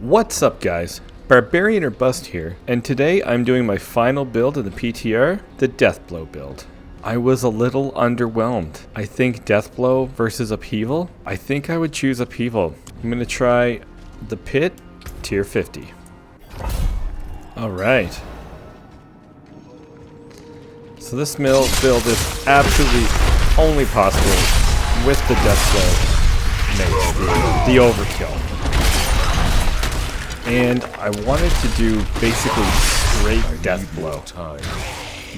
What's up, guys? Barbarian or Bust here, and today I'm doing my final build in the PTR, the Deathblow build. I was a little underwhelmed. I think Deathblow versus Upheaval, I think I would choose Upheaval. I'm going to try the Pit, tier 50. Alright. So this build is absolutely only possible with the Deathblow mace, the overkill. And I wanted to do basically straight Deathblow,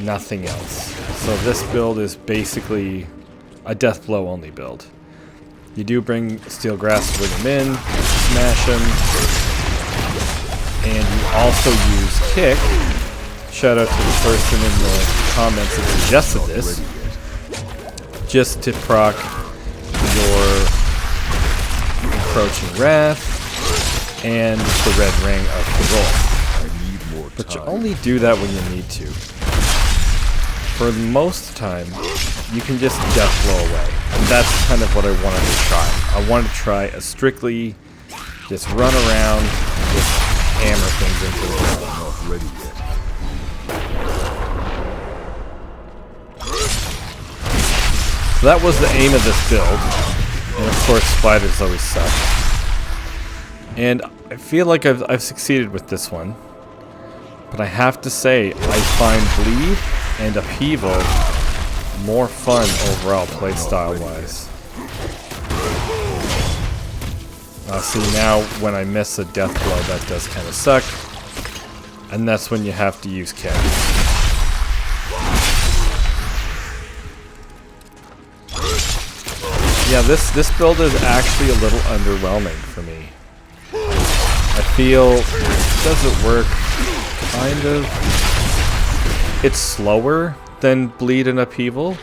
nothing else. So this build is basically a Deathblow only build. You do bring Steel Grasp to bring them in, smash them, and you also use Kick. Shout out to the person in the comments that suggested this, just to proc your Encroaching Wrath and the red ring of the roll. But you only do that when you need to. For most of the time, you can just Deathblow away. And that's kind of what I wanted to try. I wanted to try a strictly just run around and just hammer things into the ground. Not ready yet. So that was the aim of this build. And of course, spiders always suck. And I feel like I've succeeded with this one. But I have to say, I find Bleed and Upheaval more fun overall playstyle wise. See, now when I miss a Deathblow, that does kind of suck. And that's when you have to use Kick. Yeah, this build is actually a little underwhelming for me. I feel it doesn't work, kind of. It's slower than Bleed and Upheaval,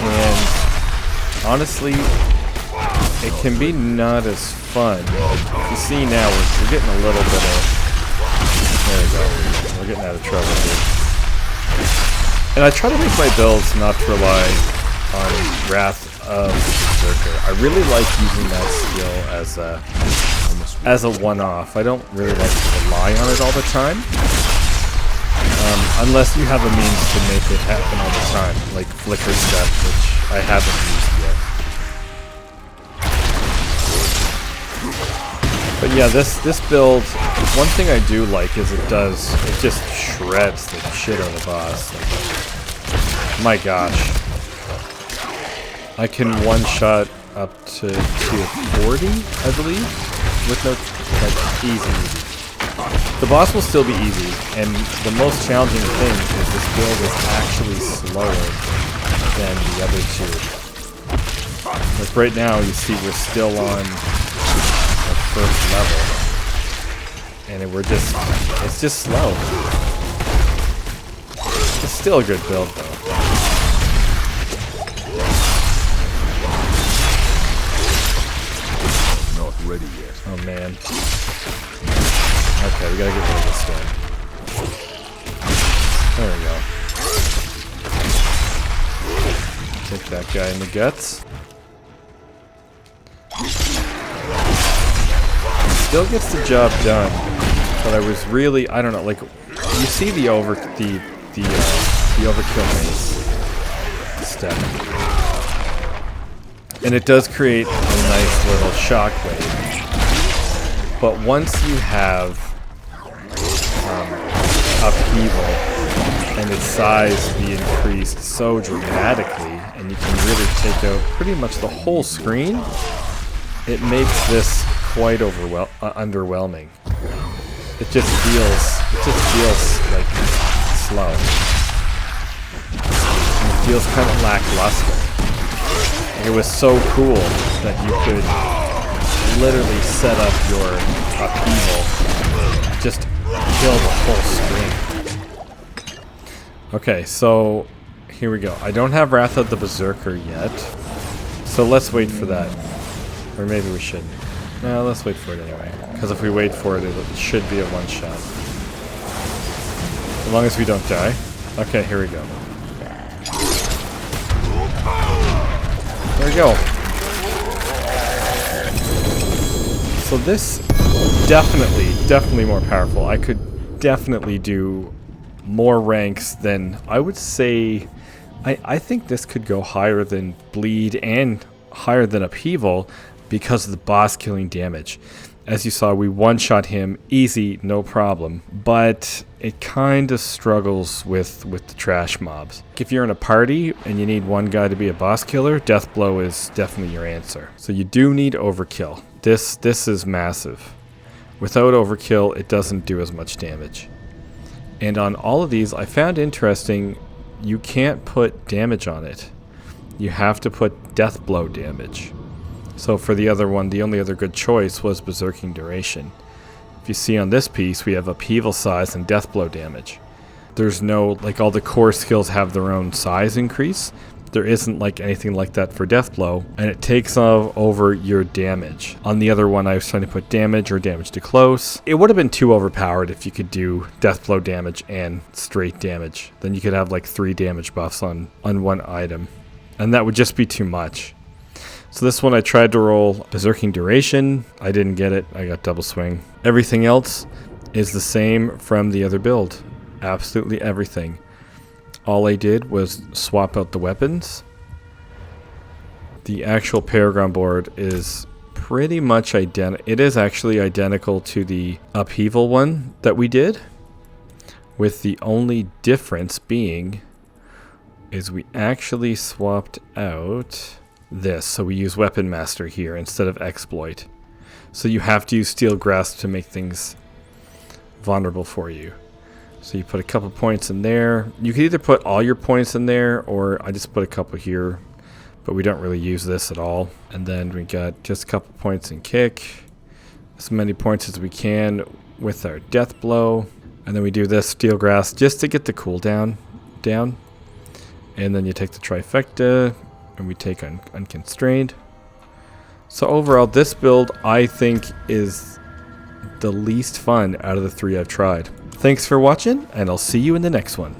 and honestly, it can be not as fun. You see now, we're getting a little bit of... There we go. We're getting out of trouble here. And I try to make my builds not to rely on Wrath of Berserker. I really like using that skill as a one-off. I don't really like to rely on it all the time. Unless you have a means to make it happen all the time, like Flicker Step, which I haven't used yet. But yeah, this build, one thing I do like is it just shreds the shit out of the boss. Like, my gosh. I can one-shot up to tier 40, I believe, with no, like, easy. The boss will still be easy, and the most challenging thing is this build is actually slower than the other two. Like right now, you see we're still on the first level, and it's just slow. It's still a good build though. Ready yet. Oh man. Okay, we gotta get rid of this guy. There we go. Take that guy in the guts. Still gets the job done, but I was really, I don't know, like, you see the overkill mace step. And it does create a nice little shockwave. But once you have Upheaval and its size be increased so dramatically, and you can really take out pretty much the whole screen, it makes this quite underwhelming. It just feels like slow. And it feels kind of lackluster. It was so cool that you could literally set up your Upheaval, just kill the whole screen. Okay, so here we go. I don't have Wrath of the Berserker yet, so let's wait for that. Or maybe we shouldn't. No, let's wait for it anyway, because if we wait for it, it should be a one-shot. As long as we don't die. Okay, here we go. There we go. So this definitely more powerful. I could definitely do more ranks than I would say. I think this could go higher than bleed and higher than upheaval because of the boss killing damage. As you saw, we one-shot him easy, no problem, but it kind of struggles with the trash mobs. If you're in a party and you need one guy to be a boss killer, Deathblow is definitely your answer. So you do need overkill. This is massive. Without overkill, it doesn't do as much damage. And on all of these, I found interesting, you can't put damage on it. You have to put Deathblow damage. So for the other one, the only other good choice was Berserking Duration. If you see on this piece, we have Upheaval Size and Deathblow damage. There's no, like, all the core skills have their own size increase. There isn't like anything like that for Deathblow, and it takes over your damage. On the other one, I was trying to put damage or damage to close. It would have been too overpowered if you could do Deathblow damage and straight damage. Then you could have like 3 damage buffs on one item, and that would just be too much. So this one I tried to roll Berserking Duration. I didn't get it. I got Double Swing. Everything else is the same from the other build. Absolutely everything. All I did was swap out the weapons. The actual paragon board is pretty much identical. It is actually identical to the upheaval one that we did, with the only difference being is we actually swapped out this. So we use Weapon Master here instead of Exploit. So you have to use Steel Grasp to make things vulnerable for you. So you put a couple points in there. You could either put all your points in there, or I just put a couple here, but we don't really use this at all. And then we got just a couple points in Kick, as many points as we can with our Deathblow, and then we do this Steel Grasp just to get the cooldown down. And then you take the Trifecta, and we take Unconstrained. So overall, this build I think is the least fun out of the 3 I've tried. Thanks for watching, and I'll see you in the next one.